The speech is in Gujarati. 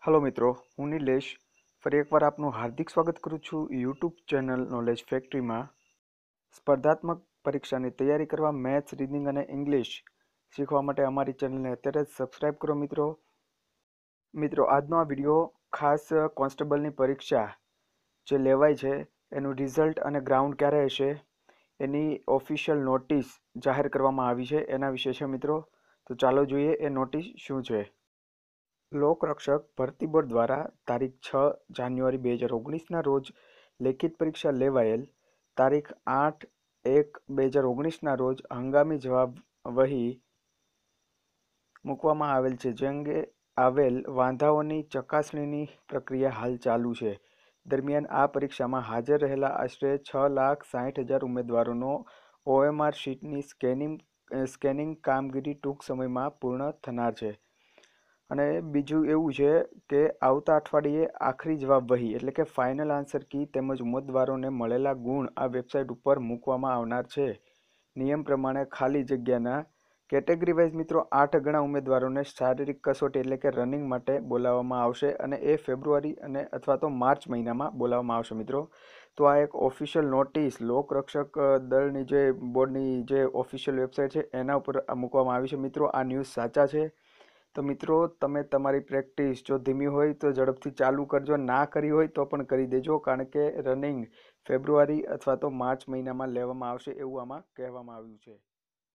हेलो मित्रों, हूँ निलेश फरी एक बार आपનું हार्दिक स्वागत करूँ છું यूट्यूब चैनल नॉलेज फैक्ट्री में। स्पर्धात्मक परीक्षाની તૈયારી કરવા મેથ્સ, રીડિંગ અને ઇંગ્લિશ શીખવા માટે અમારી ચેનલને અત્યારે જ સબસ્ક્રાઇબ કરો મિત્રો આજનો આ વિડિયો ખાસ કોન્સ્ટેબલની પરીક્ષા જે લેવાય છે એનું રિઝલ્ટ અને ગ્રાઉન્ડ ક્યારે હશે એની ઓફિશિયલ નોટિસ જાહેર કરવામાં આવી છે એના વિશે છે મિત્રો। તો ચાલો જોઈએ એ નોટિસ શું છે। લોકરક્ષક ભરતી બોર્ડ દ્વારા તારીખ 6 જાન્યુઆરી 2019ના રોજ લેખિત પરીક્ષા લેવાયેલ। તારીખ 8/1/2019ના રોજ હંગામી જવાબ વહી મૂકવામાં આવેલ છે, જે અંગે આવેલ વાંધાઓની ચકાસણીની પ્રક્રિયા હાલ ચાલુ છે। દરમિયાન આ પરીક્ષામાં હાજર રહેલા આશરે 6,60,000 ઉમેદવારોનો OMR શીટની સ્કેનિંગ કામગીરી ટૂંક સમયમાં પૂર્ણ થનાર છે। અને બીજું એવું છે કે આવતા અઠવાડિયે આખરી જવાબ વહી એટલે કે ફાઇનલ આન્સર કી તેમજ ઉમેદવારોને મળેલા ગુણ આ વેબસાઇટ ઉપર મૂકવામાં આવનાર છે। નિયમ પ્રમાણે ખાલી જગ્યાના કેટેગરી વાઇઝ મિત્રો 8 ગણા ઉમેદવારોને શારીરિક કસોટી એટલે કે રનિંગ માટે બોલાવવામાં આવશે અને એ ફેબ્રુઆરી અને અથવા તો માર્ચ મહિનામાં બોલાવવામાં આવશે મિત્રો। તો આ એક ઓફિશિયલ નોટિસ લોકરક્ષક દળની જે બોર્ડની જે ઓફિશિયલ વેબસાઇટ છે એના ઉપર મૂકવામાં આવી છે મિત્રો। આ ન્યૂઝ સાચા છે। તો મિત્રો તમે તમારી પ્રેક્ટિસ જો ધીમી હોય તો ઝડપથી ચાલુ કરજો, ના કરી હોય તો પણ કરી દેજો, કારણ કે રનિંગ ફેબ્રુઆરી અથવા તો માર્ચ મહિનામાં લેવામાં આવશે એવું આમાં કહેવામાં આવ્યું છે।